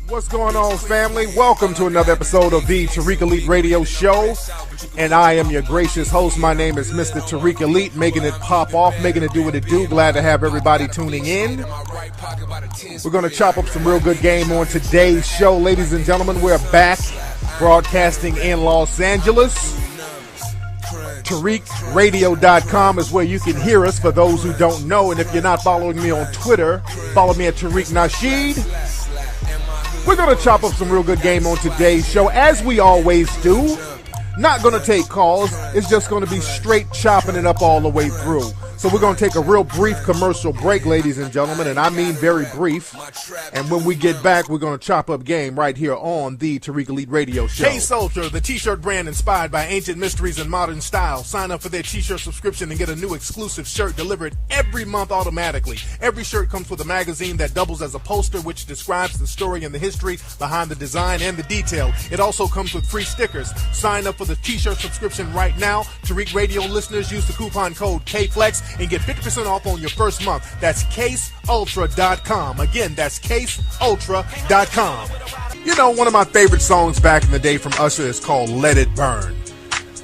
What's going on, family? Welcome to another episode of the Tariq Elite Radio Show. And I am your gracious host. My name is Mr. Tariq Elite, making it pop off, making it do what it do. Glad to have everybody tuning in. We're going to chop up some real good game on today's show. Ladies and gentlemen, we're back broadcasting in Los Angeles. TariqRadio.com is where you can hear us for those who don't know. And if you're not following me on Twitter, follow me at Tariq Nasheed. We're going to chop up some real good game on today's show, as we always do. Not going to take calls. It's just going to be straight chopping it up all the way through. So we're going to take a real brief commercial break, ladies and gentlemen, and I mean very brief. And when we get back, we're going to chop up game right here on the Tariq Elite Radio Show. Case Ultra, the t-shirt brand inspired by ancient mysteries and modern style. Sign up for their t-shirt subscription and get a new exclusive shirt delivered every month automatically. Every shirt comes with a magazine that doubles as a poster, which describes the story and the history behind the design and the detail. It also comes with free stickers. Sign up for the t-shirt subscription right now. Tariq Radio listeners use the coupon code KFLEX and get 50% off on your first month. That's CaseUltra.com. Again, that's CaseUltra.com. You know, one of my favorite songs back in the day from Usher is called Let It Burn.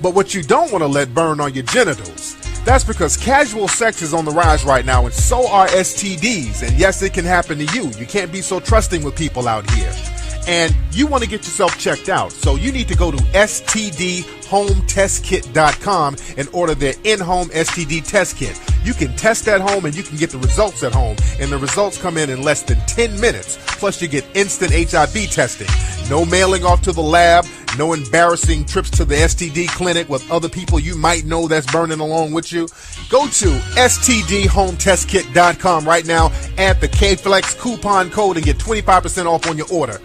But what you don't want to let burn are your genitals. That's because casual sex is on the rise right now, and so are STDs. And yes, it can happen to you. You can't be so trusting with people out here. And you want to get yourself checked out. So you need to go to STDHomeTestKit.com and order their in-home STD test kit. You can test at home and you can get the results at home. And the results come in less than 10 minutes. Plus you get instant HIV testing. No mailing off to the lab. No embarrassing trips to the STD clinic with other people you might know that's burning along with you. Go to STDHomeTestKit.com right now. Add the KFLEX coupon code and get 25% off on your order.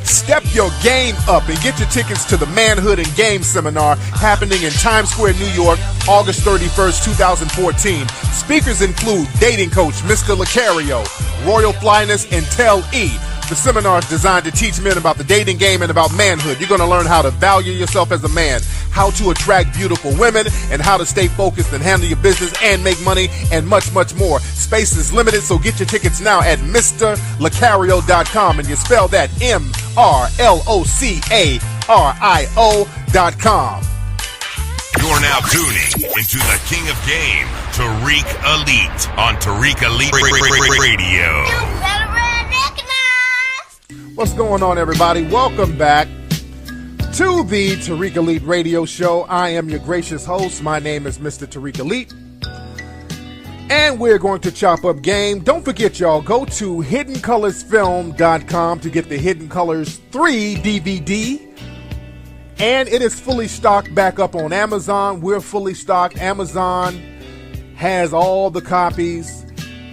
Step your game up and get your tickets to the Manhood and Game Seminar happening in Times Square, New York, August 31st, 2014. Speakers include dating coach Mr. Lucario, Royal Flyness, and Tel E. The seminar is designed to teach men about the dating game and about manhood. You're going to learn how to value yourself as a man, how to attract beautiful women, and how to stay focused and handle your business and make money, and much, much more. Space is limited, so get your tickets now at MrLucario.com, and you spell that MrLocario.com. You're now tuning into the King of Game, Tariq Elite, on Tariq Elite Radio. What's going on, everybody? Welcome back to the Tariq Elite Radio Show. I am your gracious host. My name is Mr. Tariq Elite. And we're going to chop up game. Don't forget, y'all, go to HiddenColorsFilm.com to get the Hidden Colors 3 DVD. And it is fully stocked back up on Amazon. We're fully stocked. Amazon has all the copies.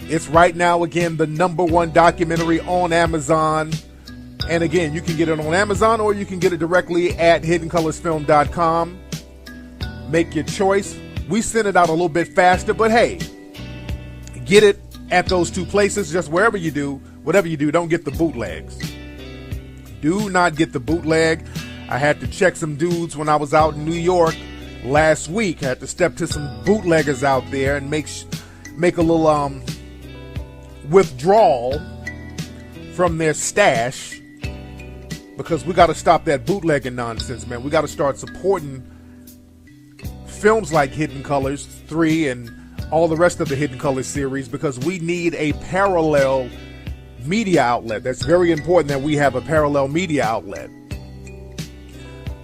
It's right now, again, the #1 documentary on Amazon. And again, you can get it on Amazon or you can get it directly at HiddenColorsFilm.com. Make your choice. We send it out a little bit faster, but hey, get it at those two places. Just wherever you do, whatever you do, don't get the bootlegs. Do not get the bootleg. I had to check some dudes when I was out in New York last week. I had to step to some bootleggers out there and make a little withdrawal from their stash. Because we got to stop that bootlegging nonsense, man. We got to start supporting films like Hidden Colors 3 and all the rest of the Hidden Colors series, because we need a parallel media outlet. That's very important that we have a parallel media outlet,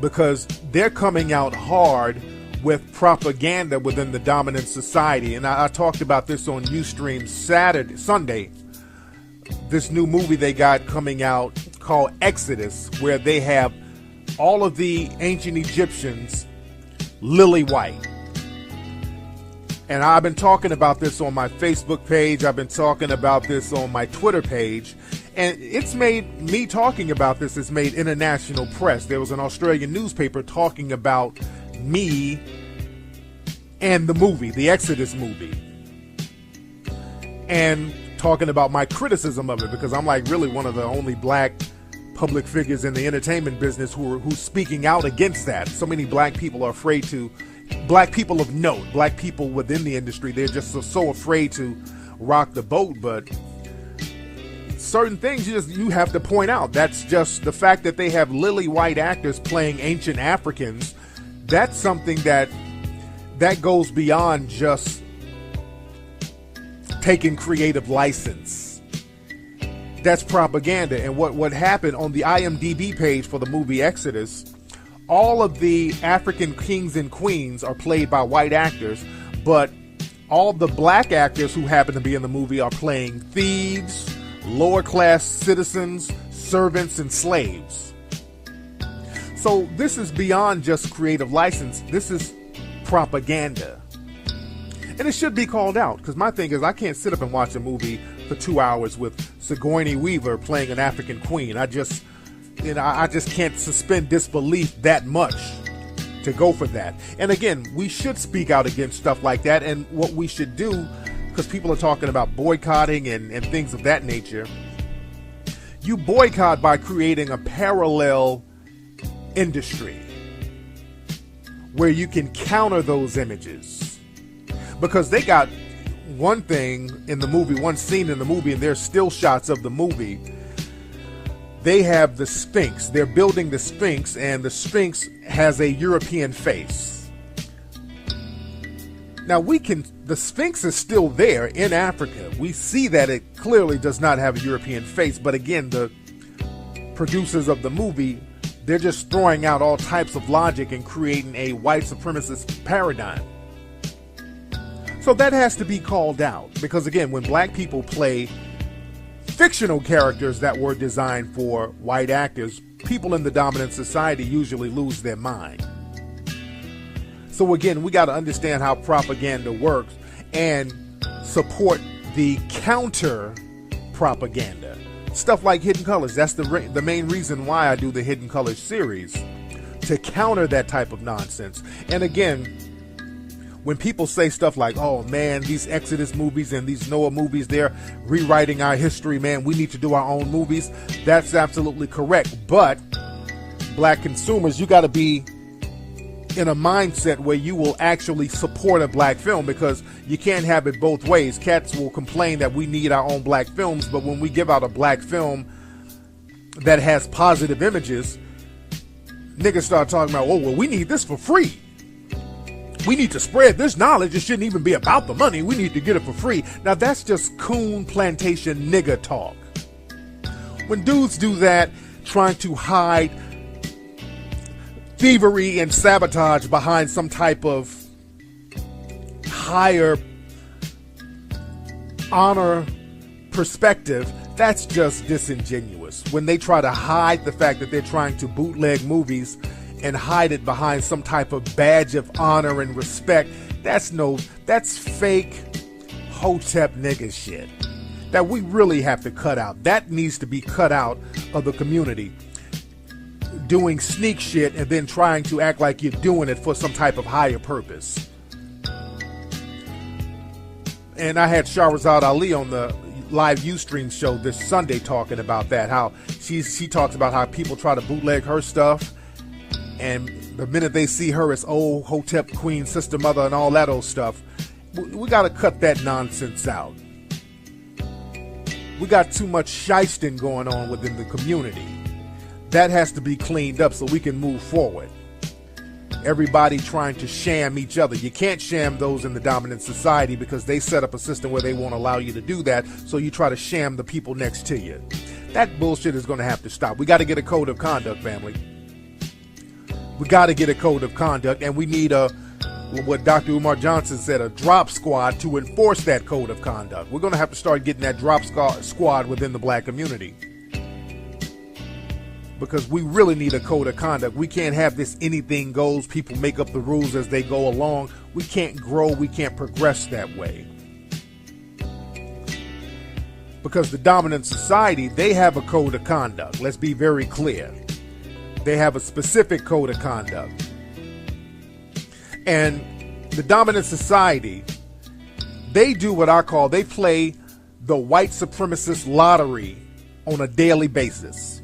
because they're coming out hard with propaganda within the dominant society. And I talked about this on Ustream Sunday. This new movie they got coming out called Exodus, where they have all of the ancient Egyptians lily white. And I've been talking about this on my Facebook page. I've been talking about this on my Twitter page. And it's made me talking about this. It's made international press. There was an Australian newspaper talking about me and the movie, the Exodus movie. And talking about my criticism of it, because I'm like really one of the only black public figures in the entertainment business who's speaking out against that. So many black people are afraid to, black people of note, black people within the industry, they're just so afraid to rock the boat. But certain things you have to point out. That's just the fact that they have lily white actors playing ancient Africans. That's something that goes beyond just taking creative license. That's propaganda. And what happened on the IMDb page for the movie Exodus, all of the African kings and queens are played by white actors, but all the black actors who happen to be in the movie are playing thieves, lower class citizens, servants, and slaves. So this is beyond just creative license. This is propaganda. And it should be called out, because my thing is, I can't sit up and watch a movie for 2 hours with Sigourney Weaver playing an African queen. I just can't suspend disbelief that much to go for that. And again, we should speak out against stuff like that. And what we should do, because people are talking about boycotting and things of that nature, you boycott by creating a parallel industry where you can counter those images. Because they got one thing in the movie, one scene in the movie, and there's still shots of the movie. They have the Sphinx. They're building the Sphinx, and the Sphinx has a European face. Now the Sphinx is still there in Africa. We see that it clearly does not have a European face, but again, the producers of the movie, they're just throwing out all types of logic and creating a white supremacist paradigm. So that has to be called out, because again, when black people play fictional characters that were designed for white actors, people in the dominant society usually lose their mind. So again, we got to understand how propaganda works and support the counter propaganda. Stuff like Hidden Colors. That's the main reason why I do the Hidden Colors series, to counter that type of nonsense. And again, when people say stuff like, oh man, these Exodus movies and these Noah movies, they're rewriting our history, man, we need to do our own movies, that's absolutely correct. But black consumers, you got to be in a mindset where you will actually support a black film, because you can't have it both ways. Cats will complain that we need our own black films, but when we give out a black film that has positive images, niggas start talking about, oh, well, we need this for free. We need to spread this knowledge. It shouldn't even be about the money. We need to get it for free. Now that's just coon plantation nigga talk. When dudes do that, trying to hide thievery and sabotage behind some type of higher honor perspective, that's just disingenuous. When they try to hide the fact that they're trying to bootleg movies and hide it behind some type of badge of honor and respect, that's fake hotep nigga shit that we really have to cut out. That needs to be cut out of the community. Doing sneak shit and then trying to act like you're doing it for some type of higher purpose. And I had Shahrazad Ali on the live Ustream show this Sunday talking about that, how she talks about how people try to bootleg her stuff, and the minute they see her as old Hotep queen, sister, mother, and all that old stuff, we got to cut that nonsense out. We got too much shysting going on within the community. That has to be cleaned up so we can move forward. Everybody trying to sham each other. You can't sham those in the dominant society, because they set up a system where they won't allow you to do that, so you try to sham the people next to you. That bullshit is going to have to stop. We got to get a code of conduct, family. We got to get a code of conduct, and we need what Dr. Umar Johnson said, a drop squad to enforce that code of conduct. We're going to have to start getting that drop squad within the black community, because we really need a code of conduct. We can't have this anything goes, people make up the rules as they go along. We can't grow, we can't progress that way. Because the dominant society, they have a code of conduct. Let's be very clear. They have a specific code of conduct. And the dominant society, they do what I call, they play the white supremacist lottery on a daily basis.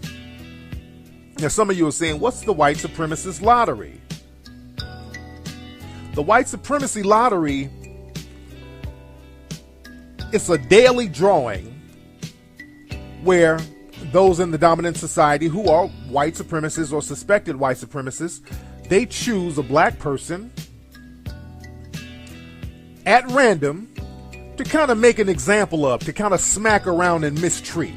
Now, some of you are saying, what's the white supremacist lottery? The white supremacy lottery, it's a daily drawing where those in the dominant society who are white supremacists or suspected white supremacists, they choose a black person at random to kind of make an example of, to kind of smack around and mistreat.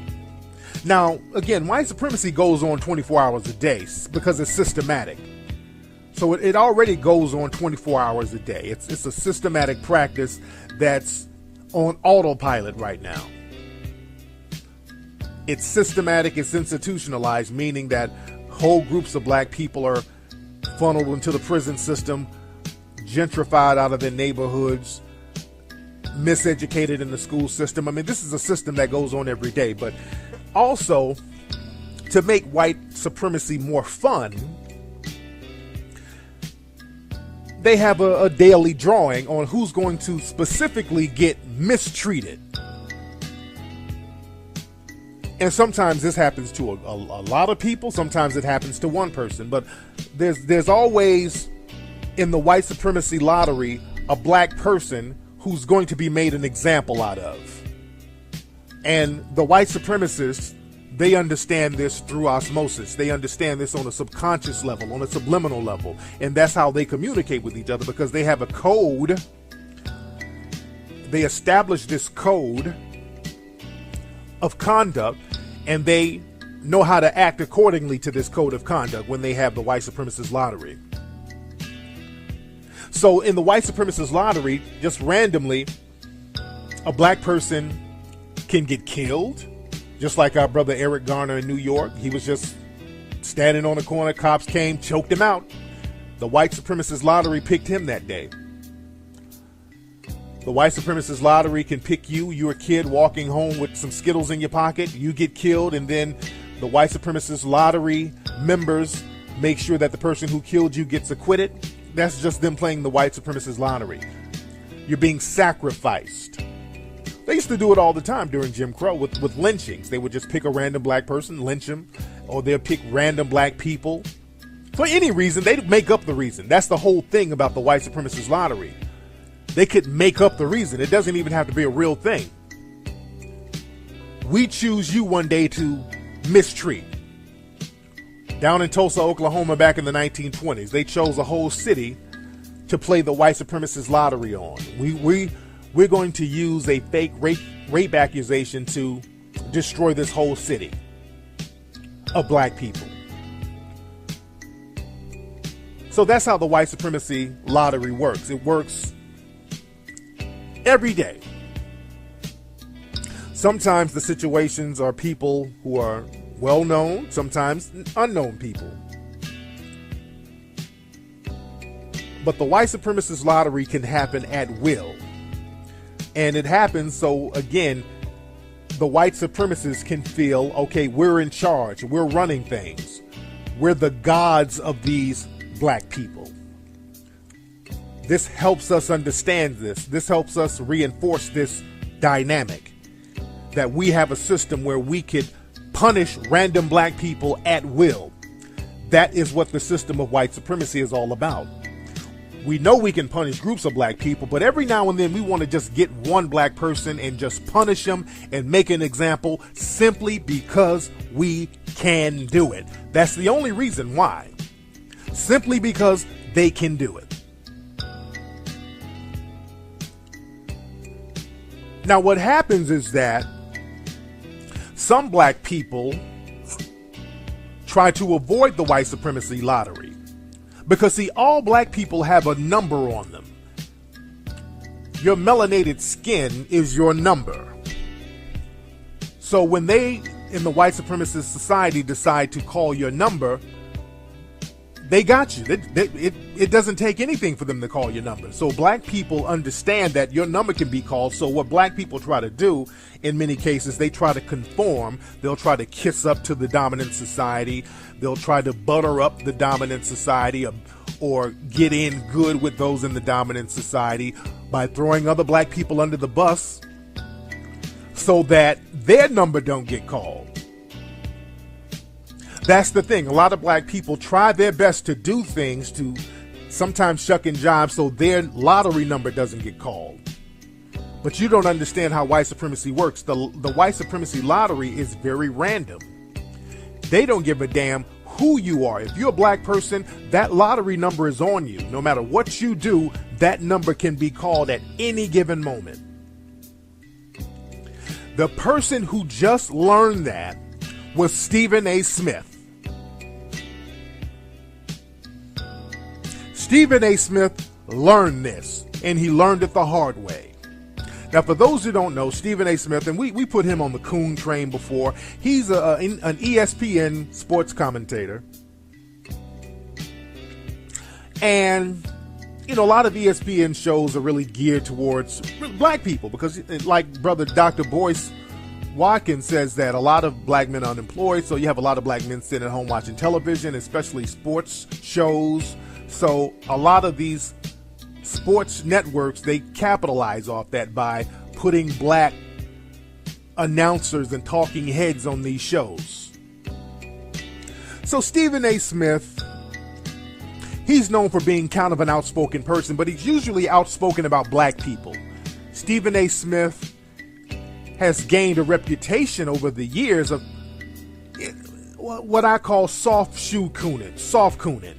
Now, again, white supremacy goes on 24 hours a day because it's systematic. So it already goes on 24 hours a day. It's a systematic practice that's on autopilot right now. It's systematic, it's institutionalized, meaning that whole groups of black people are funneled into the prison system, gentrified out of their neighborhoods, miseducated in the school system. I mean, this is a system that goes on every day. But also, to make white supremacy more fun, they have a daily drawing on who's going to specifically get mistreated. And sometimes this happens to a lot of people. Sometimes it happens to one person. But there's always, in the white supremacy lottery, a black person who's going to be made an example out of. And the white supremacists, they understand this through osmosis. They understand this on a subconscious level, on a subliminal level. And that's how they communicate with each other, because they have a code. They establish this code of conduct, and they know how to act accordingly to this code of conduct when they have the white supremacist lottery. So in the white supremacist lottery, just randomly, a black person can get killed, just like our brother Eric Garner in New York. He was just standing on the corner, cops came, choked him out. The white supremacist lottery picked him that day. The white supremacist lottery can pick you. You're a kid walking home with some Skittles in your pocket. You get killed, and then the white supremacist lottery members make sure that the person who killed you gets acquitted. That's just them playing the white supremacist lottery. You're being sacrificed. They used to do it all the time during Jim Crow with lynchings. They would just pick a random black person, lynch him, or they'll pick random black people. For any reason, they'd make up the reason. That's the whole thing about the white supremacist lottery. They could make up the reason. It doesn't even have to be a real thing. We choose you one day to mistreat. Down in Tulsa, Oklahoma, back in the 1920s, they chose a whole city to play the white supremacist lottery on. We're going to use a fake rape accusation to destroy this whole city of black people. So that's how the white supremacy lottery works. It works every day. Sometimes the situations are people who are well known, sometimes unknown people. But the white supremacist lottery can happen at will. And it happens so, again, the white supremacists can feel, okay, we're in charge, we're running things. We're the gods of these black people. This helps us understand this. This helps us reinforce this dynamic, that we have a system where we could punish random black people at will. That is what the system of white supremacy is all about. We know we can punish groups of black people, but every now and then we want to just get one black person and just punish them and make an example simply because we can do it. That's the only reason why. Simply because they can do it. Now, what happens is that some black people try to avoid the white supremacy lottery because, see, all black people have a number on them. Your melanated skin is your number. So when they, in the white supremacist society, decide to call your number, they got you. It doesn't take anything for them to call your number. So black people understand that your number can be called. So what black people try to do, in many cases, they try to conform. They'll try to kiss up to the dominant society. They'll try to butter up the dominant society or get in good with those in the dominant society by throwing other black people under the bus so that their number don't get called. That's the thing. A lot of black people try their best to do things to sometimes shuck and jive so their lottery number doesn't get called. But you don't understand how white supremacy works. The white supremacy lottery is very random. They don't give a damn who you are. If you're a black person, that lottery number is on you. No matter what you do, that number can be called at any given moment. The person who just learned that was Stephen A. Smith. Stephen A. Smith learned this, and he learned it the hard way. Now, for those who don't know, Stephen A. Smith, and we put him on the coon train before, he's an ESPN sports commentator. And, you know, a lot of ESPN shows are really geared towards black people because, like brother Dr. Boyce Watkins says, that a lot of black men are unemployed, so you have a lot of black men sitting at home watching television, especially sports shows. So a lot of these sports networks, they capitalize off that by putting black announcers and talking heads on these shows. So Stephen A. Smith, he's known for being kind of an outspoken person, but he's usually outspoken about black people. Stephen A. Smith has gained a reputation over the years of what I call soft cooning.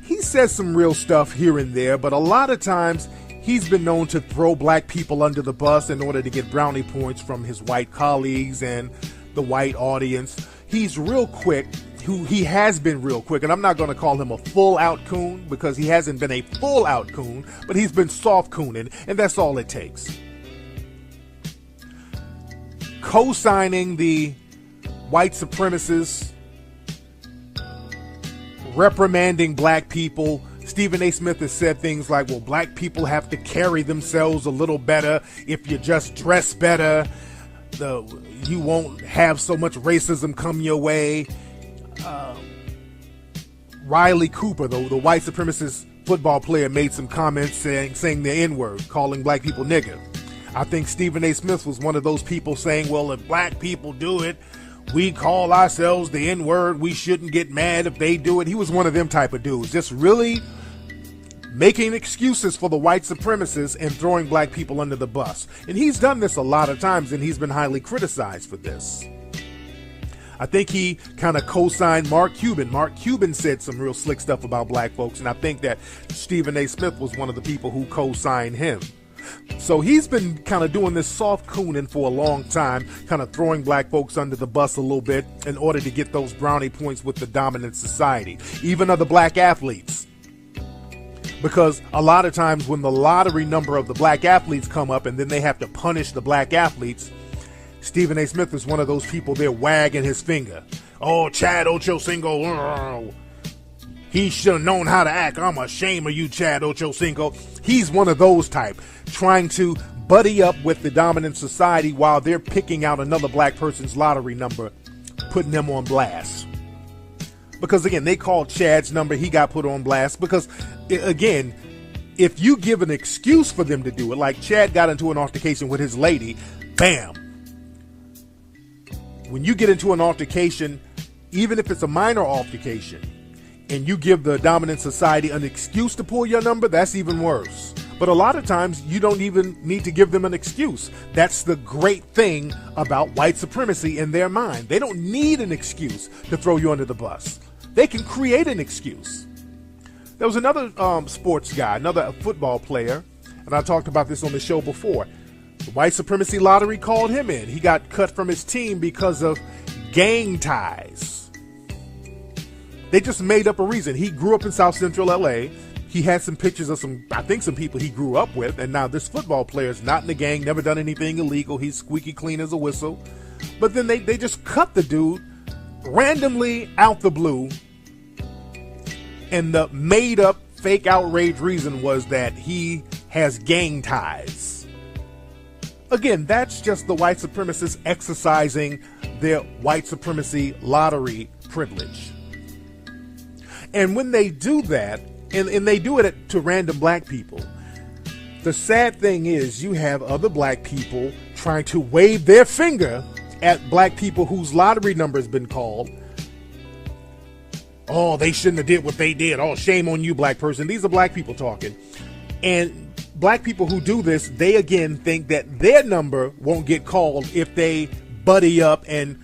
He says some real stuff here and there, but a lot of times he's been known to throw black people under the bus in order to get brownie points from his white colleagues and the white audience. He's real quick. He has been real quick, and I'm not going to call him a full-out coon because he hasn't been a full-out coon, but he's been soft cooning, and that's all it takes. Co-signing the white supremacists, reprimanding black people. Stephen A. Smith has said things like, well, black people have to carry themselves a little better. If you just dress better, you won't have so much racism come your way. Riley Cooper, the white supremacist football player, made some comments saying the N-word, calling black people nigger. I think Stephen A. Smith was one of those people saying, well, if black people do it, we call ourselves the N-word. We shouldn't get mad if they do it. He was one of them type of dudes, just really making excuses for the white supremacists and throwing black people under the bus. And he's done this a lot of times, and he's been highly criticized for this. I think he kind of co-signed Mark Cuban. Mark Cuban said some real slick stuff about black folks, and I think that Stephen A. Smith was one of the people who co-signed him. So he's been kind of doing this soft cooning for a long time, kind of throwing black folks under the bus a little bit in order to get those brownie points with the dominant society, even other black athletes. Because a lot of times when the lottery number of the black athletes come up and then they have to punish the black athletes, Stephen A. Smith is one of those people there wagging his finger. Oh, Chad Ochocinco, he should have known how to act. I'm ashamed of you, Chad Ochocinco. He's one of those type, trying to buddy up with the dominant society while they're picking out another black person's lottery number, putting them on blast. Because, again, they called Chad's number. He got put on blast because, again, if you give an excuse for them to do it, like Chad got into an altercation with his lady, bam. When you get into an altercation, even if it's a minor altercation, and you give the dominant society an excuse to pull your number, that's even worse. But a lot of times, you don't even need to give them an excuse. That's the great thing about white supremacy in their mind. They don't need an excuse to throw you under the bus. They can create an excuse. There was another sports guy, another football player, and I talked about this on the show before. The white supremacy lottery called him in. He got cut from his team because of gang ties. They just made up a reason. He grew up in South Central LA. He had some pictures of some people he grew up with. And now this football player is not in the gang, never done anything illegal. He's squeaky clean as a whistle. But then they just cut the dude randomly out the blue. And the made up fake outrage reason was that he has gang ties. Again, that's just the white supremacists exercising their white supremacy lottery privilege. And when they do that, and they do it to random black people, the sad thing is you have other black people trying to wave their finger at black people whose lottery number has been called. Oh, they shouldn't have did what they did. Oh, shame on you, black person. These are black people talking. And black people who do this, they again think that their number won't get called if they buddy up and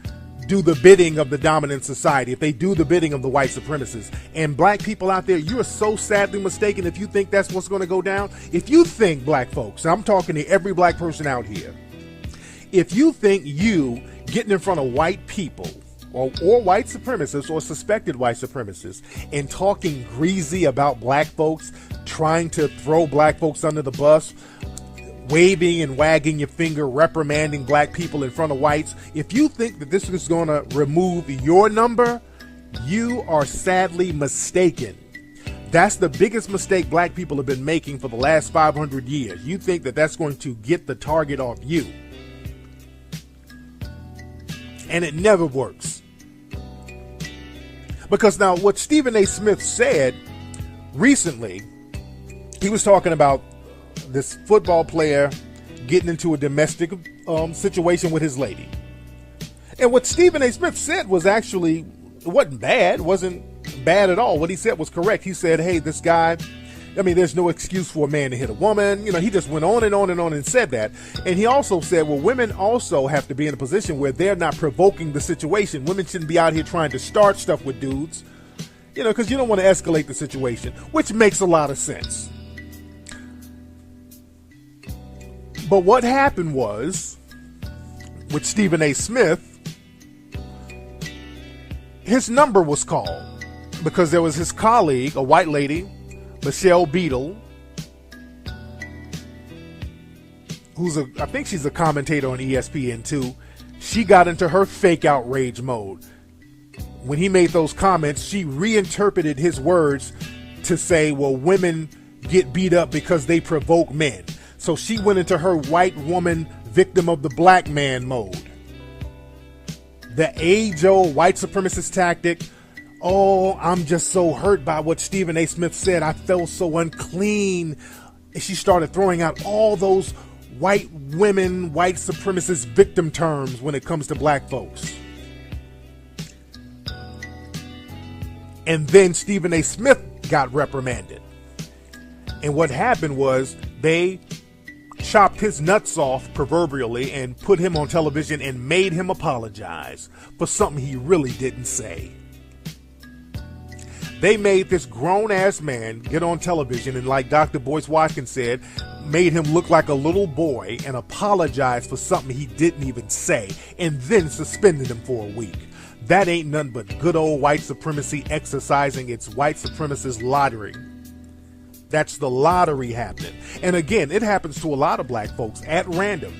do the bidding of the dominant society, if they do the bidding of the white supremacists. And black people out there, you are so sadly mistaken if you think that's what's going to go down. If you think, black folks, I'm talking to every black person out here, if you think you getting in front of white people or white supremacists or suspected white supremacists and talking greasy about black folks, trying to throw black folks under the bus, waving and wagging your finger, reprimanding black people in front of whites, if you think that this is going to remove your number, you are sadly mistaken. That's the biggest mistake black people have been making for the last 500 years. You think that that's going to get the target off you. And it never works. Because now what Stephen A. Smith said recently, he was talking about this football player getting into a domestic situation with his lady. And what Stephen A. Smith said was actually, it wasn't bad at all. What he said was correct. He said, hey, this guy, I mean, there's no excuse for a man to hit a woman. You know, he just went on and on and on and said that. And he also said, well, women also have to be in a position where they're not provoking the situation. Women shouldn't be out here trying to start stuff with dudes, you know, because you don't want to escalate the situation, which makes a lot of sense. But what happened was, with Stephen A. Smith, his number was called because there was his colleague, a white lady, Michelle Beadle, I think she's a commentator on ESPN too. She got into her fake outrage mode. When he made those comments, she reinterpreted his words to say, well, women get beat up because they provoke men. So she went into her white woman victim of the black man mode. The age-old white supremacist tactic. Oh, I'm just so hurt by what Stephen A. Smith said. I felt so unclean. And she started throwing out all those white women, white supremacist victim terms when it comes to black folks. And then Stephen A. Smith got reprimanded. And what happened was they chopped his nuts off, proverbially, and put him on television and made him apologize for something he really didn't say. They made this grown-ass man get on television and, like Dr. Boyce Watkins said, made him look like a little boy and apologize for something he didn't even say, and then suspended him for a week. That ain't nothing but good old white supremacy exercising its white supremacist lottery. That's the lottery happening. And again, it happens to a lot of black folks at random.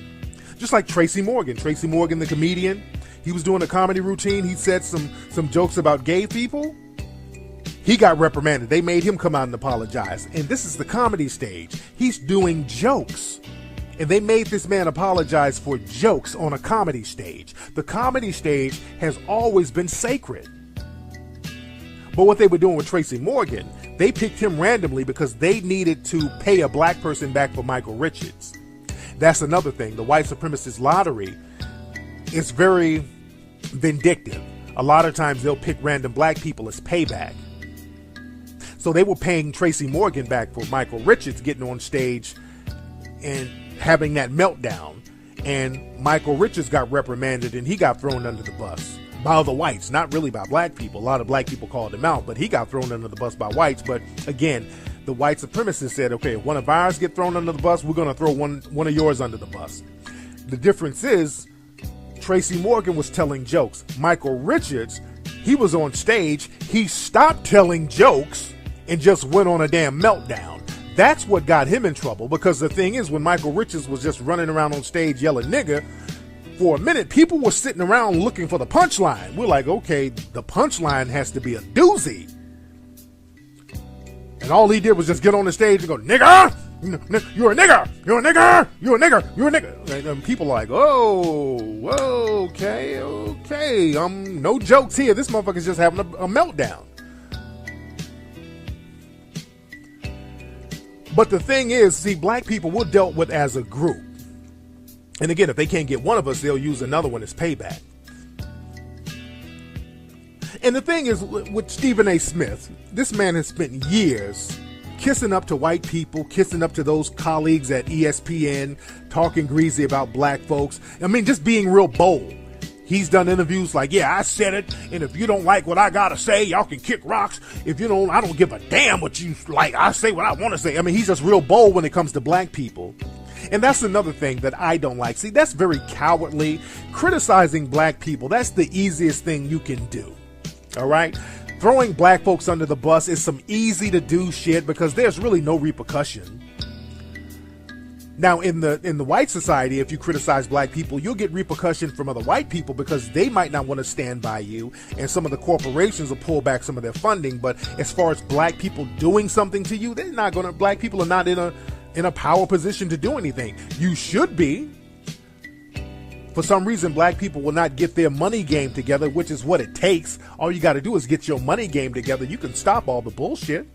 Just like Tracy Morgan. Tracy Morgan, the comedian, he was doing a comedy routine. He said some jokes about gay people. He got reprimanded. They made him come out and apologize. And this is the comedy stage. He's doing jokes. And they made this man apologize for jokes on a comedy stage. The comedy stage has always been sacred. But what they were doing with Tracy Morgan, they picked him randomly because they needed to pay a black person back for Michael Richards. That's another thing. The white supremacist lottery is very vindictive. A lot of times they'll pick random black people as payback. So they were paying Tracy Morgan back for Michael Richards getting on stage and having that meltdown. And Michael Richards got reprimanded and he got thrown under the bus by the whites, not really by black people. A lot of black people called him out, but he got thrown under the bus by whites. But again, the white supremacists said, okay, if one of ours get thrown under the bus, we're going to throw one of yours under the bus. The difference is Tracy Morgan was telling jokes. Michael Richards, he was on stage. He stopped telling jokes and just went on a damn meltdown. That's what got him in trouble, because the thing is, when Michael Richards was just running around on stage yelling nigger, for a minute, people were sitting around looking for the punchline. We're like, okay, the punchline has to be a doozy. And all he did was just get on the stage and go, nigger! You're a nigger! You're a nigger! You're a nigger! You're a nigger! And people are like, oh, okay. No jokes here. This motherfucker's just having a meltdown. But the thing is, see, black people were dealt with as a group. And again, if they can't get one of us, they'll use another one as payback. And the thing is, with Stephen A. Smith, this man has spent years kissing up to white people, kissing up to those colleagues at ESPN, talking greasy about black folks. I mean, just being real bold. He's done interviews like, yeah, I said it, and if you don't like what I gotta say, y'all can kick rocks. If you don't, I don't give a damn what you like. I say what I want to say. I mean, he's just real bold when it comes to black people. And that's another thing that I don't like. See, that's very cowardly. Criticizing black people, that's the easiest thing you can do. All right? Throwing black folks under the bus is some easy to do shit because there's really no repercussion. Now, in the white society, if you criticize black people, you'll get repercussion from other white people because they might not want to stand by you, and some of the corporations will pull back some of their funding. But as far as black people doing something to you, they're not going to. Black people are not in a power position to do anything. You should be. For some reason, black people will not get their money game together, which is what it takes. All you got to do is get your money game together. You can stop all the bullshit.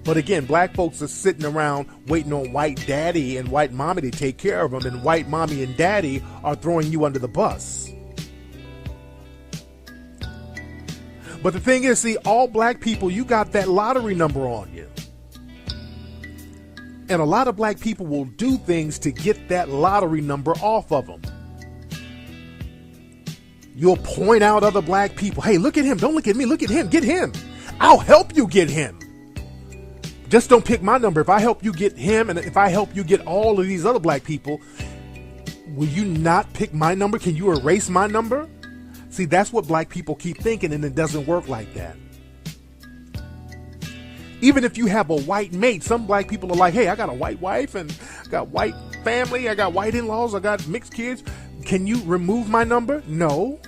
But again, black folks are sitting around waiting on white daddy and white mommy to take care of them, and white mommy and daddy are throwing you under the bus. But the thing is, see, all black people, you got that lottery number on you. And a lot of black people will do things to get that lottery number off of them. You'll point out other black people. Hey, look at him. Don't look at me. Look at him. Get him. I'll help you get him. Just don't pick my number. If I help you get him, and if I help you get all of these other black people, will you not pick my number? Can you erase my number? See, that's what black people keep thinking, and it doesn't work like that. Even if you have a white mate, some black people are like, hey, I got a white wife, and I got white family, I got white in-laws, I got mixed kids. Can you remove my number? No.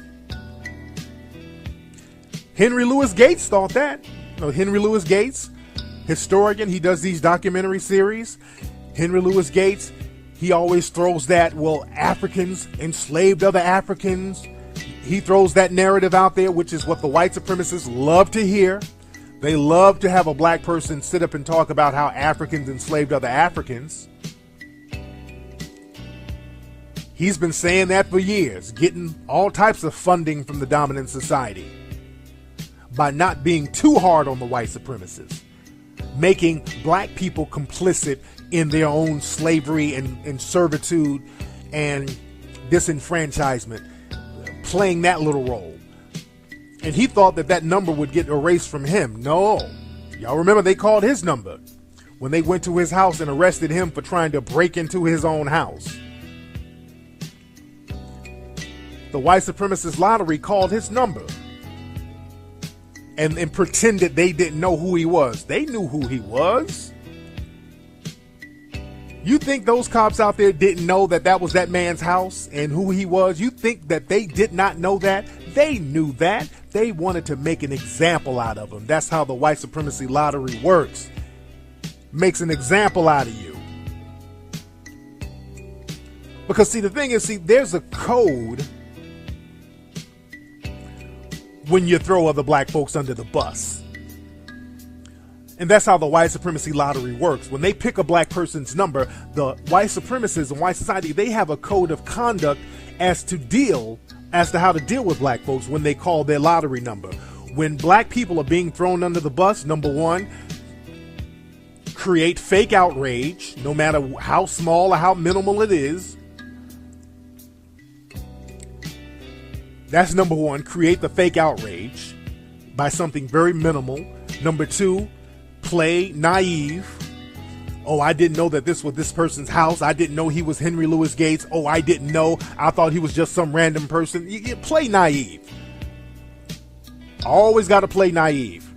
Henry Louis Gates thought that. Henry Louis Gates, historian, he does these documentary series. Henry Louis Gates, he always throws that, well, Africans enslaved other Africans. He throws that narrative out there, which is what the white supremacists love to hear. They love to have a black person sit up and talk about how Africans enslaved other Africans. He's been saying that for years, getting all types of funding from the dominant society by not being too hard on the white supremacists, making black people complicit in their own slavery and servitude and disenfranchisement, playing that little role. And he thought that that number would get erased from him. No. Y'all remember they called his number when they went to his house and arrested him for trying to break into his own house. The white supremacist lottery called his number and pretended they didn't know who he was. They knew who he was. You think those cops out there didn't know that that was that man's house and who he was? You think that they did not know that? They knew that. They wanted to make an example out of him. That's how the white supremacy lottery works. Makes an example out of you. Because see, the thing is, there's a code when you throw other black folks under the bus. And that's how the white supremacy lottery works. When they pick a black person's number, the white supremacists and white society, they have a code of conduct as to how to deal with black folks when they call their lottery number. When black people are being thrown under the bus, number one, create fake outrage, no matter how small or how minimal it is. That's number one, create the fake outrage by something very minimal. Number two, play naive. Oh, I didn't know that this was this person's house. I didn't know he was Henry Louis Gates. Oh, I didn't know. I thought he was just some random person. You play naive. Always got to play naive.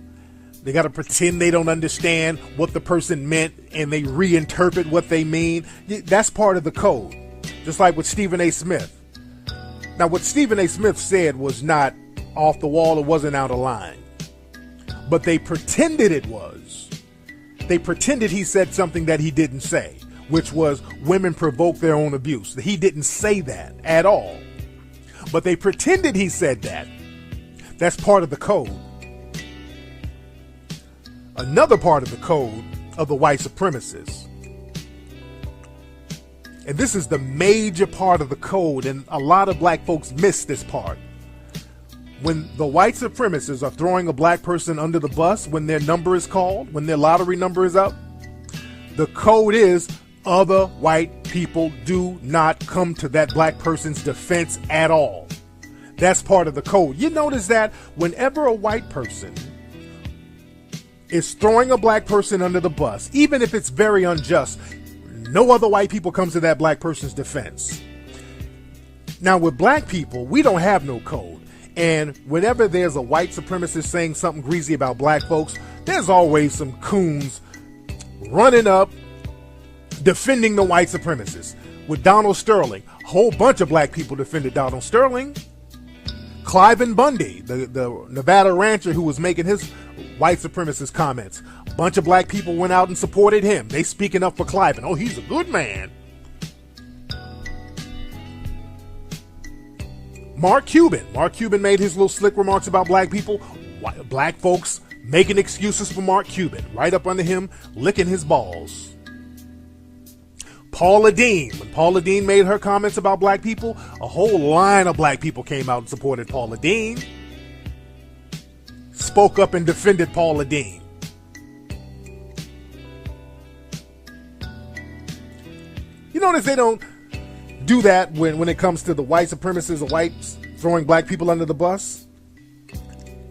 They got to pretend they don't understand what the person meant and they reinterpret what they mean. That's part of the code. Just like with Stephen A. Smith. Now, what Stephen A. Smith said was not off the wall. It wasn't out of line. But they pretended it was. They pretended he said something that he didn't say, which was women provoke their own abuse. He didn't say that at all. But they pretended he said that. That's part of the code. Another part of the code of the white supremacists, and this is the major part of the code, and a lot of black folks miss this part. when the white supremacists are throwing a black person under the bus, when their number is called, when their lottery number is up, the code is other white people do not come to that black person's defense at all. That's part of the code. You notice that whenever a white person is throwing a black person under the bus, even if it's very unjust, no other white people comes to that black person's defense. Now with black people, we don't have no code. And whenever there's a white supremacist saying something greasy about black folks, there's always some coons running up, defending the white supremacists. With Donald Sterling, a whole bunch of black people defended Donald Sterling. Cliven Bundy, the Nevada rancher who was making his white supremacist comments, a bunch of black people went out and supported him. They speaking up for Cliven. Oh, he's a good man. Mark Cuban made his little slick remarks about black people. Black folks making excuses for Mark Cuban, right up under him, licking his balls. Paula Deen, when Paula Deen made her comments about black people, a whole line of black people came out and supported Paula Deen. Spoke up and defended Paula Deen. You notice they don't do that when it comes to the white supremacists or whites throwing black people under the bus.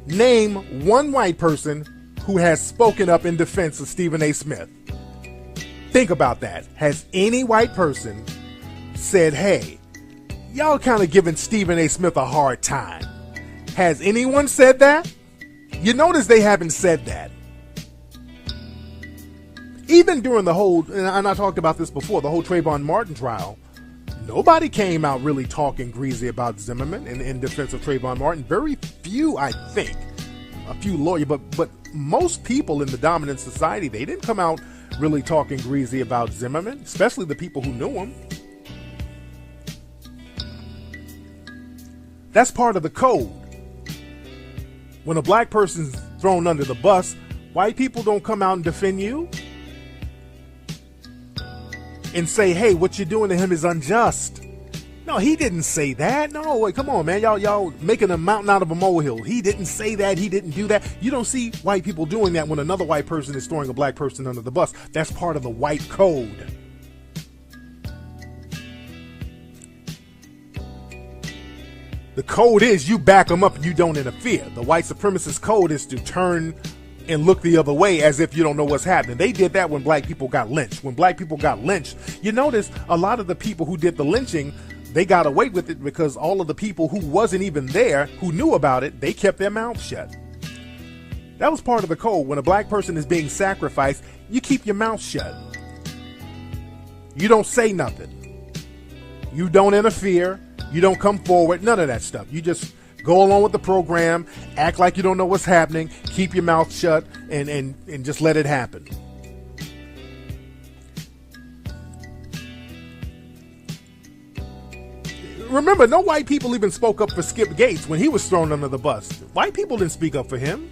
Name one white person who has spoken up in defense of Stephen A. Smith. Think about that. Has any white person said, hey, y'all kind of giving Stephen A. Smith a hard time? Has anyone said that? You notice they haven't said that. Even during the whole, and I talked about this before, the whole Trayvon Martin trial, nobody came out really talking greasy about Zimmerman in defense of Trayvon Martin. Very few, I think, a few lawyers, but most people in the dominant society, they didn't come out really talking greasy about Zimmerman, especially the people who knew him. That's part of the code. When a black person's thrown under the bus, white people don't come out and defend you and say, hey, what you're doing to him is unjust. No, he didn't say that. No, wait, come on, man. Y'all making a mountain out of a molehill. He didn't say that. He didn't do that. You don't see white people doing that when another white person is throwing a black person under the bus. That's part of the white code. The code is you back them up and you don't interfere. The white supremacist code is to turn and look the other way as if you don't know what's happening. They did that when black people got lynched. When black people got lynched, you notice a lot of the people who did the lynching, they got away with it because all of the people who wasn't even there, who knew about it, they kept their mouths shut. That was part of the code. When a black person is being sacrificed, you keep your mouth shut. You don't say nothing. You don't interfere. You don't come forward. None of that stuff. You just go along with the program, act like you don't know what's happening, keep your mouth shut, and just let it happen. Remember, no white people even spoke up for Skip Gates when he was thrown under the bus. White people didn't speak up for him.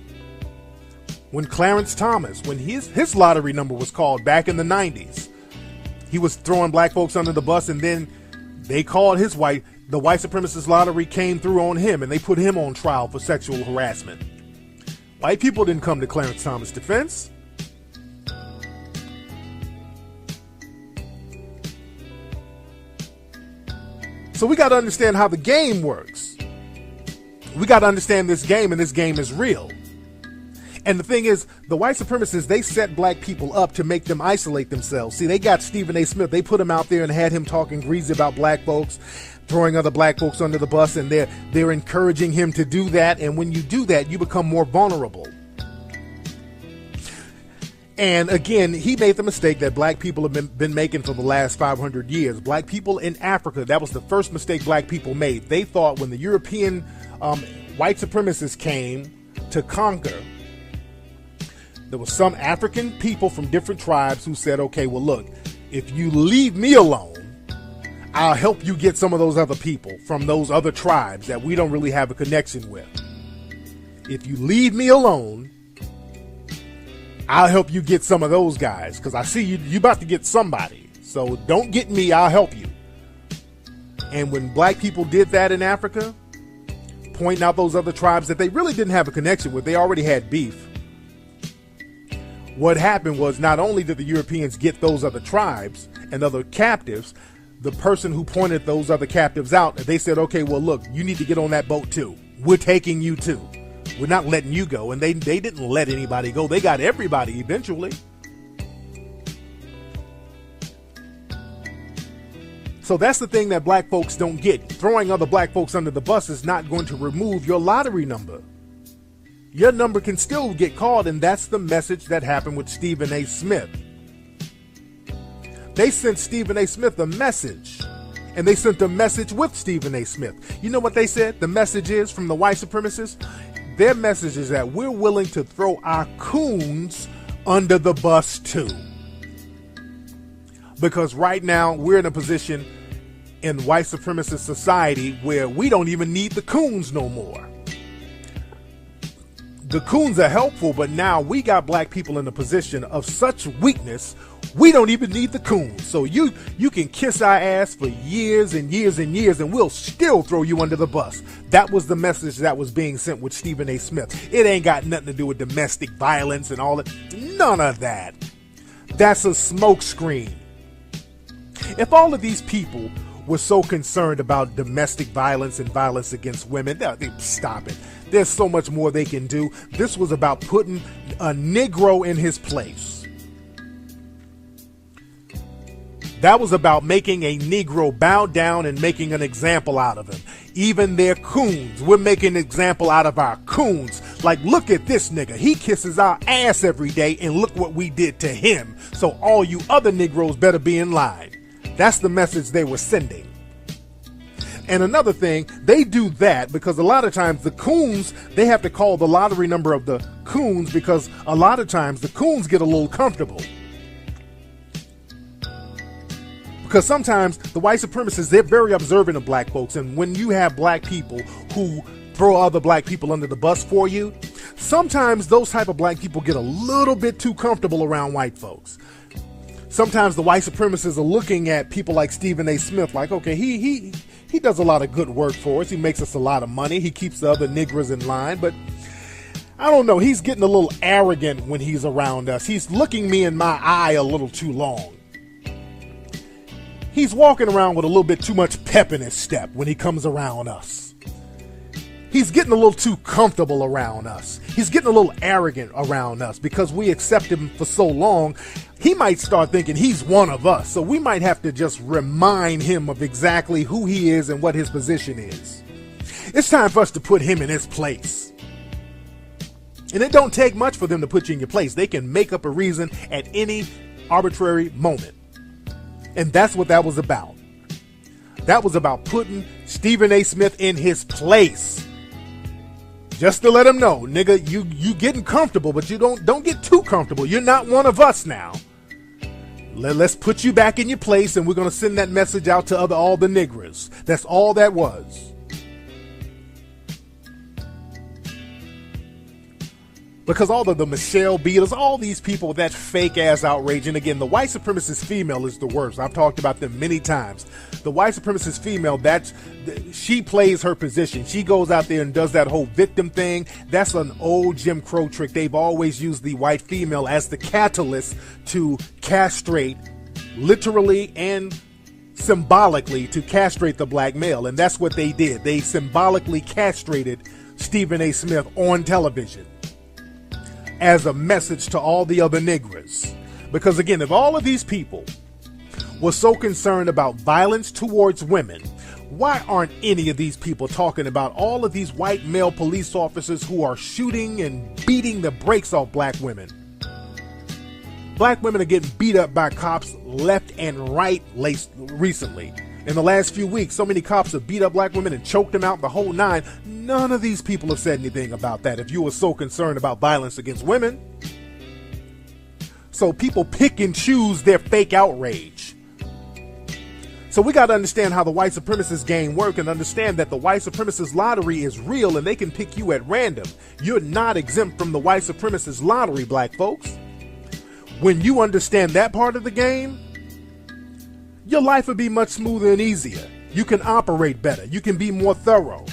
When Clarence Thomas, when his lottery number was called back in the 90s, he was throwing black folks under the bus, and then they called the white supremacist lottery came through on him, and they put him on trial for sexual harassment. White people didn't come to Clarence Thomas' defense. So we got to understand how the game works. We got to understand this game, and this game is real. And the thing is, the white supremacists, they set black people up to make them isolate themselves. See, they got Stephen A. Smith. They put him out there and had him talking greasy about black folks, throwing other black folks under the bus, and they're encouraging him to do that. And when you do that, you become more vulnerable. And again, he made the mistake that black people have been making for the last 500 years. Black people in Africa, that was the first mistake black people made. They thought when the European white supremacists came to conquer, there was some African people from different tribes who said, okay, well, look, if you leave me alone, I'll help you get some of those other people from those other tribes that we don't really have a connection with. If you leave me alone, I'll help you get some of those guys, because I see you about to get somebody. So don't get me, I'll help you. And when black people did that in Africa, pointing out those other tribes that they really didn't have a connection with. They already had beef. What happened was, not only did the Europeans get those other tribes and other captives, the person who pointed those other captives out, they said, okay, well, look, you need to get on that boat too. We're taking you too. We're not letting you go. And they didn't let anybody go. They got everybody eventually. So that's the thing that black folks don't get. Throwing other black folks under the bus is not going to remove your lottery number. Your number can still get called, and that's the message that happened with Stephen A. Smith. They sent Stephen A. Smith a message, and they sent a message with Stephen A. Smith. You know what they said the message is from the white supremacists? Their message is that we're willing to throw our coons under the bus too. Because right now we're in a position in white supremacist society where we don't even need the coons no more. The coons are helpful, but now we got black people in a position of such weakness, we don't even need the coons. So you can kiss our ass for years and years and years, and we'll still throw you under the bus. That was the message that was being sent with Stephen A. Smith. It ain't got nothing to do with domestic violence and all that. None of that. That's a smokescreen. If all of these people were so concerned about domestic violence and violence against women, they stop it. There's so much more they can do. This was about putting a Negro in his place. That was about making a Negro bow down and making an example out of him. Even their coons. We're making an example out of our coons. Like, look at this nigga. He kisses our ass every day, and look what we did to him. So all you other Negroes better be in line. That's the message they were sending. And another thing, they do that because a lot of times the coons, they have to call the lottery number of the coons because a lot of times the coons get a little comfortable. Because sometimes the white supremacists, they're very observant of black folks. And when you have black people who throw other black people under the bus for you, sometimes those type of black people get a little bit too comfortable around white folks. Sometimes the white supremacists are looking at people like Stephen A. Smith like, okay, he does a lot of good work for us. He makes us a lot of money. He keeps the other niggers in line. But I don't know. He's getting a little arrogant when he's around us. He's looking me in my eye a little too long. He's walking around with a little bit too much pep in his step when he comes around us. He's getting a little too comfortable around us. He's getting a little arrogant around us because we accept him for so long. He might start thinking he's one of us. So we might have to just remind him of exactly who he is and what his position is. It's time for us to put him in his place. And it don't take much for them to put you in your place. They can make up a reason at any arbitrary moment. And that's what that was about. That was about putting Stephen A. Smith in his place. Just to let him know, nigga, you getting comfortable, but you don't get too comfortable. You're not one of us now. Let's put you back in your place, and we're going to send that message out to all the niggers. That's all that was. Because all of the Michelle Beatles, all these people, that fake ass outrage. And again, the white supremacist female is the worst. I've talked about them many times. The white supremacist female, she plays her position. She goes out there and does that whole victim thing. That's an old Jim Crow trick. They've always used the white female as the catalyst to castrate, literally and symbolically, to castrate the black male. And that's what they did. They symbolically castrated Stephen A. Smith on television as a message to all the other niggers. Because again, if all of these people were so concerned about violence towards women, why aren't any of these people talking about all of these white male police officers who are shooting and beating the brakes off black women? Black women are getting beat up by cops left and right recently. In the last few weeks, so many cops have beat up black women and choked them out, the whole nine. None of these people have said anything about that if you were so concerned about violence against women. So people pick and choose their fake outrage. So we got to understand how the white supremacist game works and understand that the white supremacist lottery is real and they can pick you at random. You're not exempt from the white supremacist lottery, black folks. When you understand that part of the game, your life would be much smoother and easier. You can operate better. You can be more thorough.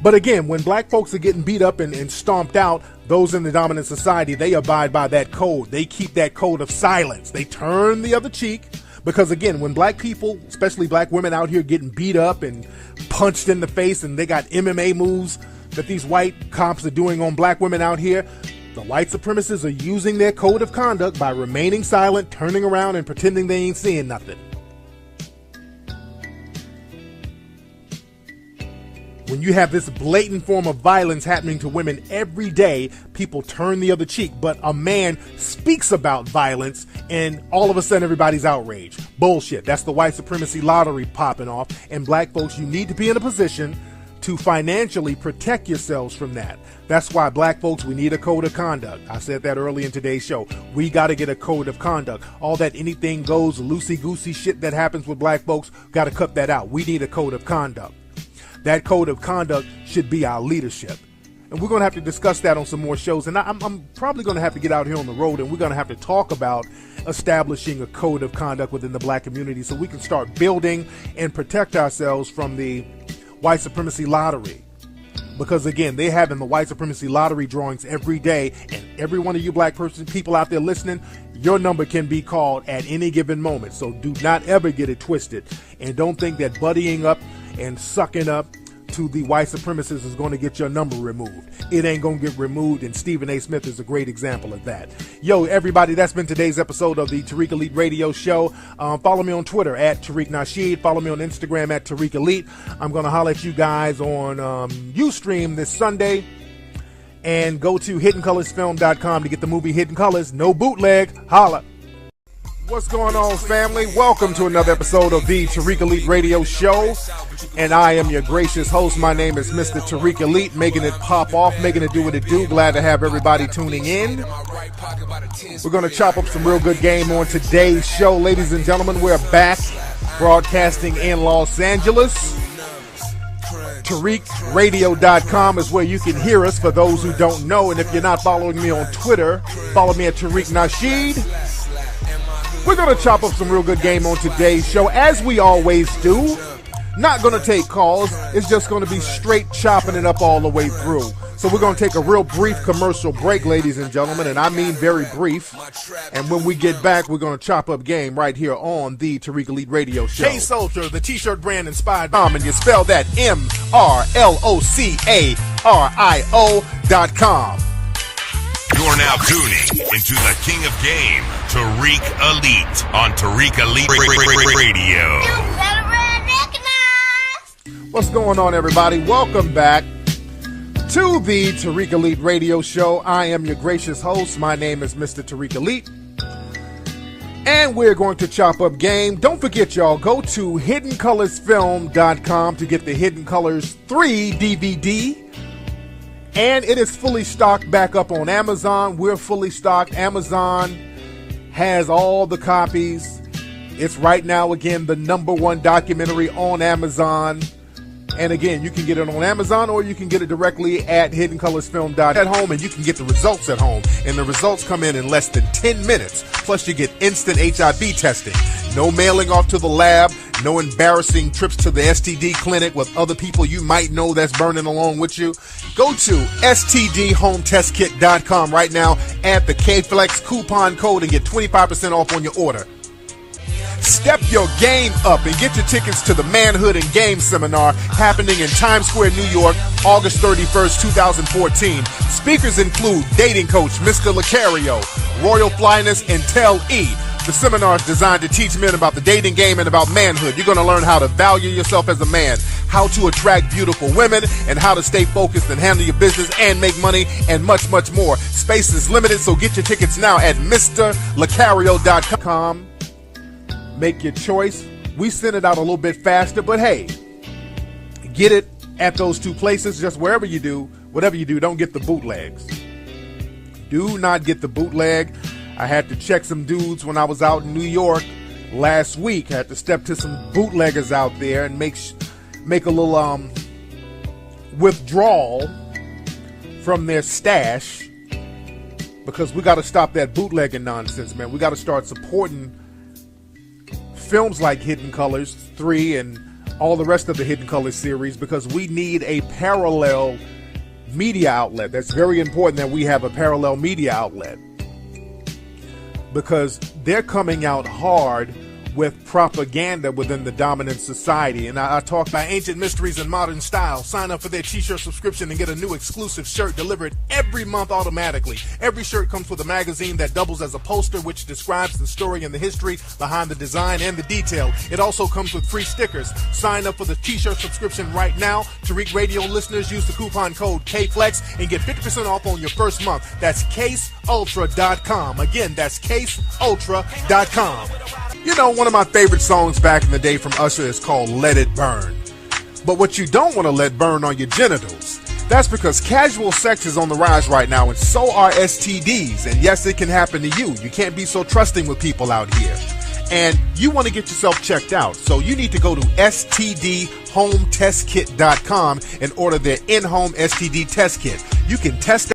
But again, when black folks are getting beat up and stomped out, those in the dominant society, they abide by that code. They keep that code of silence. They turn the other cheek. Because again, when black people, especially black women out here getting beat up and punched in the face, and they got MMA moves that these white cops are doing on black women out here, the white supremacists are using their code of conduct by remaining silent, turning around, and pretending they ain't seeing nothing. When you have this blatant form of violence happening to women every day, people turn the other cheek. But a man speaks about violence and all of a sudden everybody's outraged. Bullshit. That's the white supremacy lottery popping off. And black folks, you need to be in a position to financially protect yourselves from that. That's why black folks, we need a code of conduct. I said that early in today's show. We got to get a code of conduct. All that anything goes, loosey-goosey shit that happens with black folks, got to cut that out. We need a code of conduct. That code of conduct should be our leadership. And we're going to have to discuss that on some more shows. And I'm probably going to have to get out here on the road and we're going to have to talk about establishing a code of conduct within the black community so we can start building and protect ourselves from the white supremacy lottery. Because again, they're having the white supremacy lottery drawings every day. And every one of you black people out there listening, your number can be called at any given moment. So do not ever get it twisted. And don't think that buddying up and sucking up to the white supremacists is going to get your number removed. It ain't going to get removed, and Stephen A. Smith is a great example of that. Yo, everybody, that's been today's episode of the Tariq Elite Radio Show. Follow me on Twitter at Tariq Nasheed. Follow me on Instagram at Tariq Elite. I'm going to holler at you guys on Ustream this Sunday. And go to HiddenColorsFilm.com to get the movie Hidden Colors. No bootleg. Holla. What's going on, family? Welcome to another episode of the Tariq Elite Radio Show. And I am your gracious host. My name is Mr. Tariq Elite, making it pop off, making it do what it do. Glad to have everybody tuning in. We're going to chop up some real good game on today's show. Ladies and gentlemen, we're back broadcasting in Los Angeles. TariqRadio.com is where you can hear us for those who don't know. And if you're not following me on Twitter, follow me at Tariq Nasheed. We're going to chop up some real good game on today's show, as we always do. Not going to take calls. It's just going to be straight chopping it up all the way through. So we're going to take a real brief commercial break, ladies and gentlemen, and I mean very brief. And when we get back, we're going to chop up game right here on the Tariq Elite Radio Show. K-Soldier, the t-shirt brand inspired by, and you spell that MRLOCARIO.com. You're now tuning into the King of Game, Tariq Elite, on Tariq Elite Radio. What's going on, everybody? Welcome back to the Tariq Elite Radio Show. I am your gracious host. My name is Mr. Tariq Elite. And we're going to chop up game. Don't forget, y'all, go to HiddenColorsFilm.com to get the Hidden Colors 3 DVD. And it is fully stocked back up on Amazon. We're fully stocked. Amazon has all the copies. It's right now, again, the #1 documentary on Amazon. And again, you can get it on Amazon or you can get it directly at HiddenColorsFilm.com at home, and you can get the results at home. And the results come in less than 10 minutes. Plus, you get instant HIV testing. No mailing off to the lab. No embarrassing trips to the STD clinic with other people you might know that's burning along with you. Go to STDHomeTestKit.com right now. Add the KFlex coupon code and get 25% off on your order. Step your game up and get your tickets to the Manhood and Game Seminar happening in Times Square, New York, August 31st, 2014. Speakers include dating coach Mr. Lucario, Royal Flyness, and Tel E. The seminar is designed to teach men about the dating game and about manhood. You're going to learn how to value yourself as a man, how to attract beautiful women, and how to stay focused and handle your business and make money, and much, much more. Space is limited, so get your tickets now at MrLucario.com. Make your choice. We send it out a little bit faster, but hey, get it at those two places. Just wherever you do, whatever you do, don't get the bootlegs. Do not get the bootleg. I had to check some dudes when I was out in New York last week. I had to step to some bootleggers out there and make a little withdrawal from their stash, because we got to stop that bootlegging nonsense, man. We got to start supporting films like Hidden Colors 3 and all the rest of the Hidden Colors series, because we need a parallel media outlet. That's very important that we have a parallel media outlet, because they're coming out hard with propaganda within the dominant society. And I talk about Ancient Mysteries in Modern Style. Sign up for their t-shirt subscription and get a new exclusive shirt delivered every month automatically. Every shirt comes with a magazine that doubles as a poster, which describes the story and the history behind the design and the detail. It also comes with free stickers. Sign up for the t-shirt subscription right now. Tariq Radio listeners, use the coupon code KFLEX and get 50% off on your first month. That's CaseUltra.com. Again, that's CaseUltra.com. You know, one of my favorite songs back in the day from Usher is called Let It Burn. But what you don't want to let burn are your genitals. That's because casual sex is on the rise right now, and so are STDs. And yes, it can happen to you. You can't be so trusting with people out here. And you want to get yourself checked out. So you need to go to STDHomeTestKit.com and order their in-home STD test kit. You can test